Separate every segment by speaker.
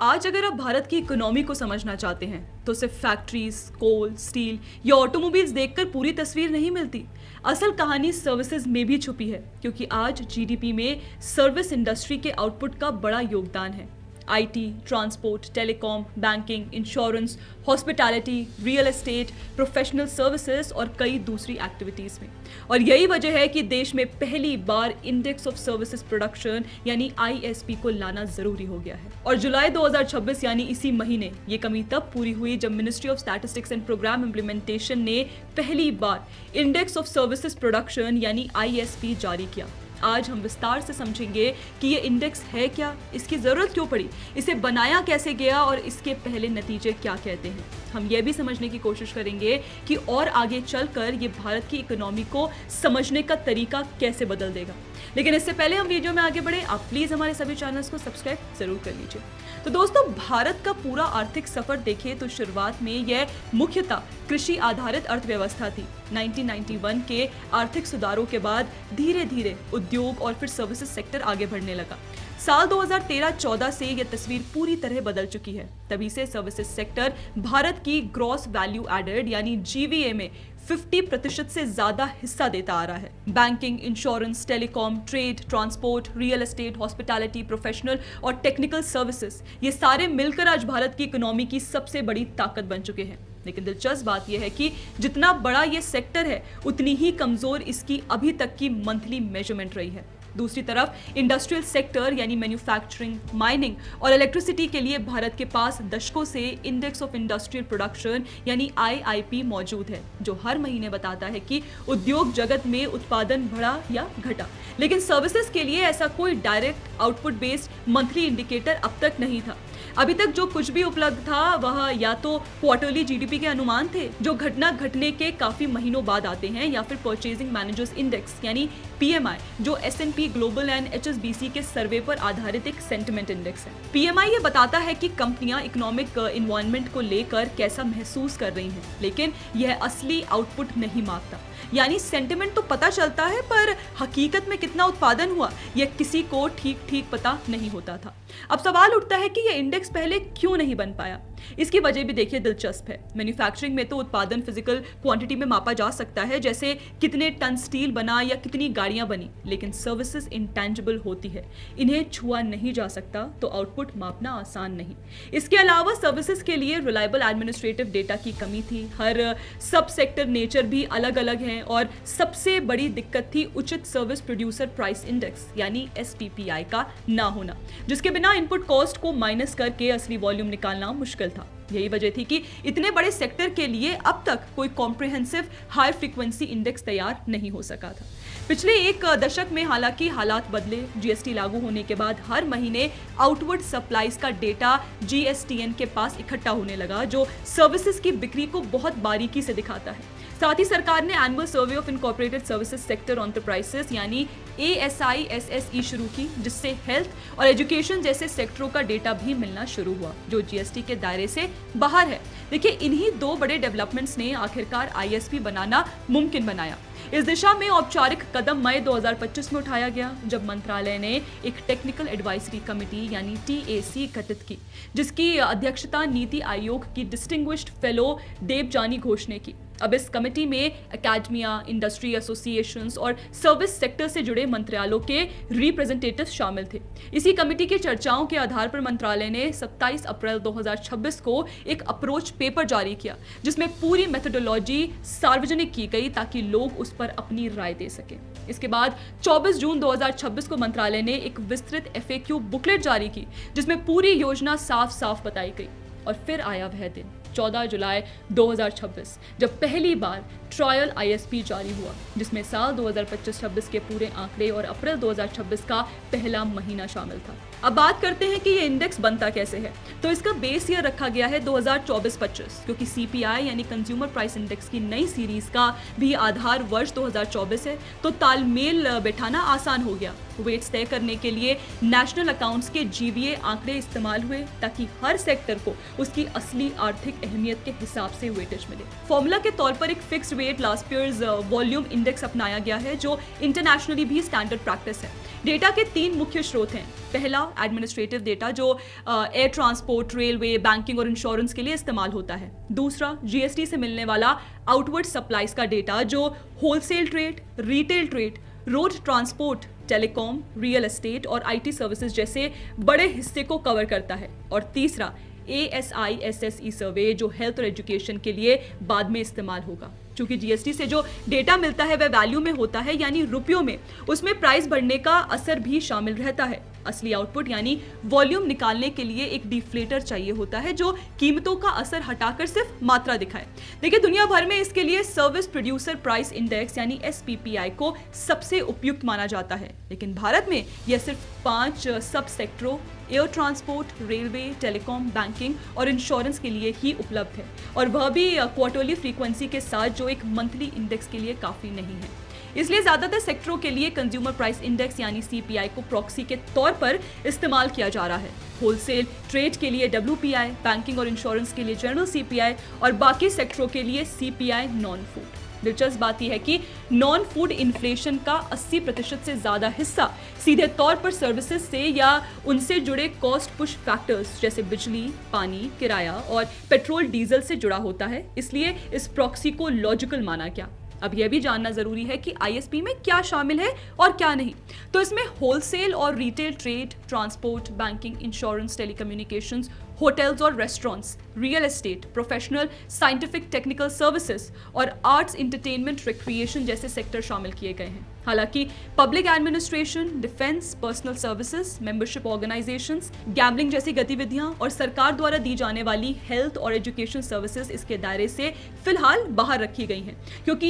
Speaker 1: आज अगर आप भारत की इकोनॉमी को समझना चाहते हैं तो सिर्फ फैक्ट्रीज, कोल, स्टील या ऑटोमोबाइल्स देखकर पूरी तस्वीर नहीं मिलती। असल कहानी सर्विसेज में भी छुपी है, क्योंकि आज जीडीपी में सर्विस इंडस्ट्री के आउटपुट का बड़ा योगदान है। IT, transport, telecom, banking, insurance, hospitality, real estate, professional services और कई दूसरी एक्टिविटीज में। और यही वजह है कि देश में पहली बार इंडेक्स ऑफ सर्विसेज प्रोडक्शन यानी आईएसपी को लाना जरूरी हो गया है। और जुलाई 2026 यानी इसी महीने ये कमी तब पूरी हुई जब ministry of statistics and programme implementation ने पहली बार इंडेक्स ऑफ सर्विसेज प्रोडक्शन यानी आईएसपी जारी किया। आज हम विस्तार से समझेंगे कि ये इंडेक्स है क्या, इसकी जरूरत क्यों पड़ी, इसे बनाया कैसे गया और इसके पहले नतीजे क्या कहते हैं। हम ये भी समझने की कोशिश करेंगे कि और आगे चलकर ये भारत की इकोनॉमी को समझने का तरीका कैसे बदल देगा। लेकिन इससे पहले हम वीडियो में आगे बढ़े, आप प्लीज हमारे सभी चैनल्स को सब्सक्राइब जरूर कर लीजिए। तो दोस्तों, भारत का पूरा आर्थिक सफर देखें तो शुरुआत में यह मुख्यतः कृषि आधारित अर्थव्यवस्था थी। 1991 के आर्थिक सुधारों के बाद धीरे धीरे उद्योग और फिर सर्विसेज सेक्टर आगे बढ़ने लगा। साल 2013-14 से यह तस्वीर पूरी तरह बदल चुकी है। तभी से सर्विसेज सेक्टर भारत की ग्रॉस वैल्यू एडेड यानी जीवीए में 50% से ज्यादा हिस्सा देता आ रहा है। Banking, insurance, telecom, trade, transport, real estate, hospitality, professional और टेक्निकल सर्विसेज, ये सारे मिलकर आज भारत की इकोनॉमी की सबसे बड़ी ताकत बन चुके हैं। लेकिन दिलचस्प बात यह है कि जितना बड़ा ये सेक्टर है, उतनी ही कमजोर इसकी अभी तक की मंथली मेजरमेंट रही है। दूसरी तरफ इंडस्ट्रियल सेक्टर यानी मैन्युफैक्चरिंग, माइनिंग और इलेक्ट्रिसिटी के लिए भारत के पास दशकों से इंडेक्स ऑफ इंडस्ट्रियल प्रोडक्शन यानी आईआईपी मौजूद है, जो हर महीने बताता है कि उद्योग जगत में उत्पादन बढ़ा या घटा। लेकिन सर्विसेज के लिए ऐसा कोई direct output based monthly indicator अब तक नहीं था। अभी तक जो कुछ भी उपलब्ध था वह या तो क्वार्टरली जीडीपी के अनुमान थे, जो घटना घटने के काफी महीनों बाद आते हैं, या फिर परचेजिंग मैनेजर्स इंडेक्स यानी पीएमआई, जो एसएनपी ग्लोबल एंड एचएसबीसी के सर्वे पर आधारित एक सेंटिमेंट इंडेक्स है। पीएमआई ये बताता है कि कंपनियां इकोनॉमिक एनवायरनमेंट को लेकर कैसा महसूस कर रही हैं, लेकिन यह असली आउटपुट नहीं मापता। यानी सेंटिमेंट तो पता चलता है, पर हकीकत में कितना उत्पादन हुआ यह किसी को ठीक पता नहीं होता था। अब सवाल उठता है कि यह इंडेक्स पहले क्यों नहीं बन पाया। इसकी वजह भी देखिए दिलचस्प है। मैन्युफैक्चरिंग में तो उत्पादन फिजिकल क्वांटिटी में मापा जा सकता है, जैसे कितने टन स्टील बना या कितनी गाड़ियां बनी, लेकिन सर्विसेज इंटेंजिबल होती है, इन्हें छुआ नहीं जा सकता, तो आउटपुट मापना आसान नहीं। इसके अलावा सर्विसेज के लिए रिलायबल एडमिनिस्ट्रेटिव डेटा की कमी थी। हर सब सेक्टर नेचर भी अलग अलग है, और सबसे बड़ी दिक्कत थी उचित सर्विस प्रोड्यूसर प्राइस इंडेक्स यानी एसपीपीआई का ना होना, जिसके बिना इनपुट कॉस्ट को माइनस करके असली वॉल्यूम निकालना मुश्किल था। यही वजह थी कि इतने बड़े सेक्टर के लिए अब तक कोई कॉम्प्रिहेंसिव हाई फ्रीक्वेंसी इंडेक्स तैयार नहीं हो सका था। पिछले एक दशक में हालांकि हालात बदले। जीएसटी लागू होने के बाद हर महीने आउटवर्ड सप्लाईज का डेटा जीएसटीएन के पास इकट्ठा होने लगा, जो सर्विसेज की बिक्री को बहुत बारीकी से दिखाता है। साथ ही सरकार ने annual survey of incorporated services sector enterprises यानी ASISSE शुरू की, जिससे हेल्थ और एजुकेशन जैसे सेक्टरों का डेटा भी मिलना शुरू हुआ, जो जीएसटी के दायरे से बाहर है। देखिए, इन्हीं दो बड़े डेवलपमेंट्स ने आखिरकार आईएसपी बनाना मुमकिन बनाया। इस दिशा में औपचारिक कदम मई 2025 में उठाया गया, जब मंत्रालय ने एक टेक्निकल एडवाइजरी कमेटी यानी TAC गठित की, जिसकी अध्यक्षता नीति आयोग की डिस्टिंग्विश्ड फेलो देवजानी घोष ने की। अब इस कमेटी में एकेडमिया, इंडस्ट्री एसोसिएशंस और सर्विस सेक्टर से जुड़े मंत्रालयों के रिप्रेजेंटेटिव्स शामिल थे। इसी कमेटी की चर्चाओं के आधार पर मंत्रालय ने 27 अप्रैल 2026 को एक अप्रोच पेपर जारी किया, जिसमें पूरी मेथोडोलॉजी सार्वजनिक की गई ताकि लोग उस पर अपनी राय दे सकें। इसके बाद 24 जून 2026 को मंत्रालय ने एक विस्तृत FAQ बुकलेट जारी की, जिसमें पूरी योजना साफ साफ बताई गई। और फिर आया वह दिन 14 जुलाई 2026, जब पहली बार ट्रायल आईएसपी जारी हुआ, जिसमें साल 2025-26 के पूरे आंकड़े और अप्रैल 2026 का पहला महीना शामिल था। अब बात करते हैं कि ये इंडेक्स बनता कैसे है। तो इसका बेस ईयर रखा गया है 2024-25, क्योंकि CPI यानी कंज्यूमर प्राइस इंडेक्स की नई सीरीज का भी आधार वर्ष 2024 है, तो तालमेल बैठाना आसान हो गया। वेट्स तय करने के लिए नेशनल अकाउंट्स के GVA आंकड़े इस्तेमाल हुए, ताकि हर सेक्टर को उसकी असली आर्थिक अहमियत के हिसाब से वेटेज मिले। फॉर्मूला के तौर पर एक fixed weight last years volume index अपनाया गया है, जो इंटरनेशनली भी स्टैंडर्ड प्रैक्टिस है। डेटा के 3 मुख्य स्रोत हैं। पहला एडमिनिस्ट्रेटिव डेटा, जो एयर ट्रांसपोर्ट, रेलवे, बैंकिंग और इंश्योरेंस के लिए इस्तेमाल होता है। दूसरा जीएसटी से मिलने वाला आउटवर्ड सप्लाईज का डेटा, जो wholesale trade, retail trade, road transport, telecom, real estate और आईटी सर्विसेज जैसे बड़े हिस्से को कवर करता है। और तीसरा ASI/SSE सर्वे, जो हेल्थ और एजुकेशन के लिए बाद में इस्तेमाल होगा। क्योंकि जीएसटी से जो डेटा मिलता है वह वैल्यू में होता है, यानी रुपयों में, उसमें प्राइस बढ़ने का असर भी शामिल रहता है। असली आउटपुट यानी वॉल्यूम निकालने के लिए एक डिफ्लेटर चाहिए होता है, जो कीमतों का असर हटाकर सिर्फ मात्रा दिखाए। देखिए, दुनिया भर में इसके लिए सर्विस प्रोड्यूसर प्राइस इंडेक्स यानी SPPI को सबसे उपयुक्त माना जाता है, लेकिन भारत में यह सिर्फ 5 सब सेक्टरों air transport, railway, telecom, banking और इंश्योरेंस के लिए ही उपलब्ध है, और वह भी क्वार्टरली फ्रीक्वेंसी के साथ, जो एक मंथली इंडेक्स के लिए काफ़ी नहीं है। इसलिए ज़्यादातर सेक्टरों के लिए कंज्यूमर प्राइस इंडेक्स यानी CPI को प्रॉक्सी के तौर पर इस्तेमाल किया जा रहा है। होलसेल ट्रेड के लिए WPI, बैंकिंग और इंश्योरेंस के लिए जनरल CPI और बाकी सेक्टरों के लिए CPI नॉन फूड। दिलचस्प बात यह है कि नॉन फूड इन्फ्लेशन का 80% से ज़्यादा हिस्सा सीधे तौर पर सर्विसेज से या उनसे जुड़े कॉस्ट पुश फैक्टर्स जैसे बिजली, पानी, किराया और पेट्रोल डीजल से जुड़ा होता है। इसलिए इस प्रॉक्सी को लॉजिकल माना गया। अब यह भी जानना जरूरी है कि ISP में क्या शामिल है और क्या नहीं। तो इसमें होलसेल और retail trade, transport, banking, insurance, telecommunications, hotels और restaurants, real estate, professional, scientific, technical services और आर्ट्स, एंटरटेनमेंट, रिक्रिएशन जैसे सेक्टर शामिल किए गए हैं। हालांकि public administration, defence, personal services, membership organisations, gambling जैसी गतिविधियां और सरकार द्वारा दी जाने वाली हेल्थ और एजुकेशन सर्विसेज इसके दायरे से फिलहाल बाहर रखी गई हैं, क्योंकि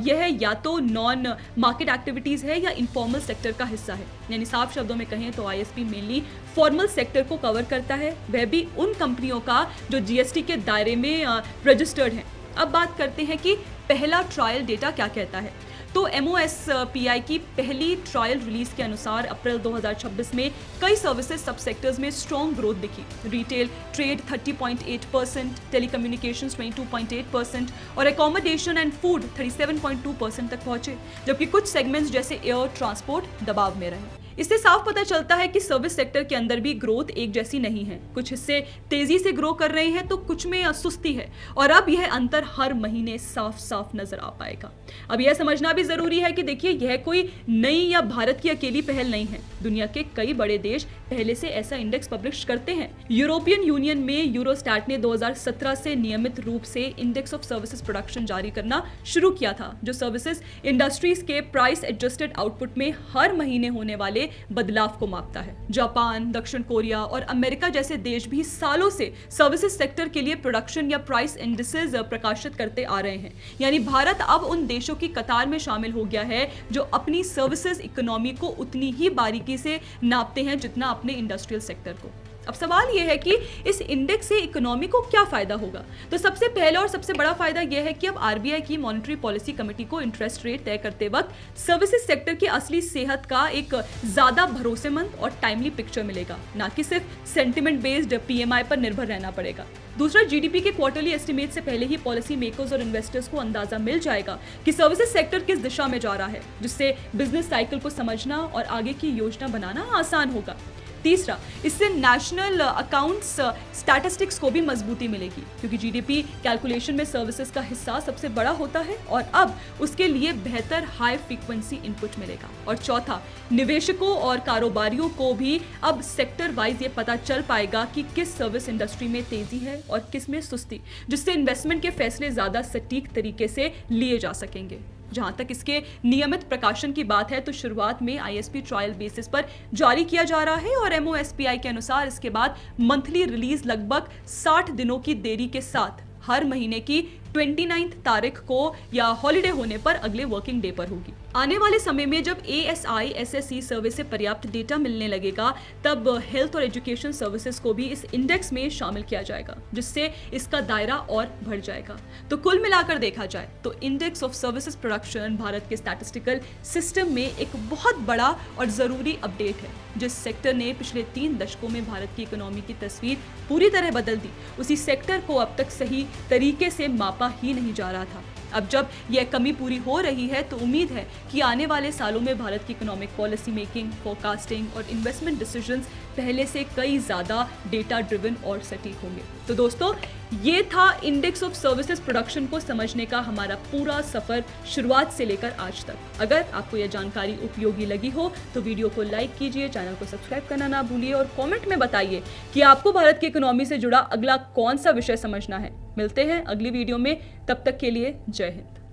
Speaker 1: यह या तो नॉन मार्केट एक्टिविटीज है या इनफॉर्मल सेक्टर का हिस्सा है। यानी साफ शब्दों में कहें तो ISP मेनली फॉर्मल सेक्टर को कवर करता है, वह भी उन कंपनियों का जो GST के दायरे में रजिस्टर्ड हैं। अब बात करते हैं कि पहला ट्रायल डेटा क्या कहता है। तो MOSPI की पहली ट्रायल रिलीज के अनुसार अप्रैल 2026 में कई सर्विसेज सब सेक्टर्स में स्ट्रॉन्ग ग्रोथ दिखी। रिटेल ट्रेड 30.8%, टेलीकम्युनिकेशंस 22.8% और एकोमोडेशन एंड फूड 37.2% तक पहुंचे, जबकि कुछ सेगमेंट्स जैसे एयर ट्रांसपोर्ट दबाव में रहे। इससे साफ पता चलता है कि सर्विस सेक्टर के अंदर भी ग्रोथ एक जैसी नहीं है। कुछ हिस्से तेजी से ग्रो कर रहे हैं तो कुछ में सुस्ती है, और अब यह अंतर हर महीने साफ साफ नजर आ पाएगा। अब यह समझना भी जरूरी है कि देखिए, यह कोई नई या भारत की अकेली पहल नहीं है। दुनिया के कई बड़े देश पहले से ऐसा इंडेक्स पब्लिश करते हैं। यूरोपियन यूनियन में यूरोस्टैट ने 2017 से नियमित रूप से इंडेक्स ऑफ सर्विसेज प्रोडक्शन जारी करना शुरू किया था, जो सर्विसेज इंडस्ट्रीज के प्राइस एडजस्टेड आउटपुट में हर महीने होने वाले बदलाव को मापता है। जापान, दक्षिण कोरिया और अमेरिका जैसे देश भी सालों से सर्विसेज सेक्टर के लिए प्रोडक्शन या प्राइस इंडिसेस प्रकाशित करते आ रहे हैं। यानी भारत अब उन देशों की कतार में शामिल हो गया है जो अपनी सर्विसेज इकोनॉमी को उतनी ही बारीकी से नापते हैं जितना अपने इंडस्ट्रियल सेक्टर को। अब सवाल यह है कि इस इंडेक्स से इकोनॉमी को क्या फायदा होगा। तो सबसे पहला और सबसे बड़ा फायदा यह है कि अब RBI की मॉनेटरी पॉलिसी कमेटी को इंटरेस्ट रेट तय करते वक्त सर्विसेज सेक्टर की असली सेहत का एक ज्यादा भरोसेमंद और टाइमली पिक्चर मिलेगा, ना कि सिर्फ सेंटिमेंट बेस्ड PMI पर निर्भर रहना पड़ेगा। दूसरा, GDP के क्वार्टरली एस्टिमेट से पहले ही पॉलिसी मेकर्स और इन्वेस्टर्स को अंदाजा मिल जाएगा कि सर्विसेज सेक्टर किस दिशा में जा रहा है, जिससे बिजनेस साइकिल को समझना और आगे की योजना बनाना आसान होगा। तीसरा, इससे नेशनल अकाउंट्स स्टैटिस्टिक्स को भी मजबूती मिलेगी, क्योंकि GDP कैलकुलेशन में सर्विसेज का हिस्सा सबसे बड़ा होता है और अब उसके लिए बेहतर हाई फ्रीक्वेंसी इनपुट मिलेगा। और चौथा, निवेशकों और कारोबारियों को भी अब सेक्टर वाइज ये पता चल पाएगा कि किस सर्विस इंडस्ट्री में तेजी है और किस में सुस्ती, जिससे इन्वेस्टमेंट के फैसले ज्यादा सटीक तरीके से लिए जा सकेंगे। जहां तक इसके नियमित प्रकाशन की बात है तो शुरुआत में ISP ट्रायल बेसिस पर जारी किया जा रहा है और MOSPI के अनुसार इसके बाद मंथली रिलीज लगभग 60 दिनों की देरी के साथ हर महीने की 29 तारीख को या हॉलिडे होने पर अगले वर्किंग डे पर होगी। आने वाले समय में जब ASI/SSE सर्वे से पर्याप्त डेटा मिलने लगेगा तब हेल्थ और एजुकेशन सर्विसेज को भी इस इंडेक्स में शामिल किया जाएगा, जिससे इसका दायरा और बढ़ जाएगा। तो कुल मिलाकर देखा जाए तो index of services production Bharat के स्टैटिस्टिकल सिस्टम में एक बहुत बड़ा और जरूरी अपडेट है। जिस सेक्टर ने पिछले 3 दशकों में भारत की इकोनॉमी की तस्वीर पूरी तरह बदल दी, उसी सेक्टर को अब तक सही तरीके से मापा ही नहीं जा रहा था। अब जब यह कमी पूरी हो रही है तो उम्मीद है कि आने वाले सालों में भारत की इकोनॉमिक पॉलिसी मेकिंग, फोरकास्टिंग और इन्वेस्टमेंट डिसीजंस पहले से कई ज़्यादा डेटा ड्रिवन और सटीक होंगे। तो दोस्तों, ये था इंडेक्स ऑफ सर्विसेज प्रोडक्शन को समझने का हमारा पूरा सफर शुरुआत से लेकर आज तक। अगर आपको यह जानकारी उपयोगी लगी हो तो वीडियो को लाइक कीजिए, चैनल को सब्सक्राइब करना ना भूलिए और कमेंट में बताइए कि आपको भारत की इकोनॉमी से जुड़ा अगला कौन सा विषय समझना है। मिलते हैं अगली वीडियो में, तब तक के लिए जय हिंद।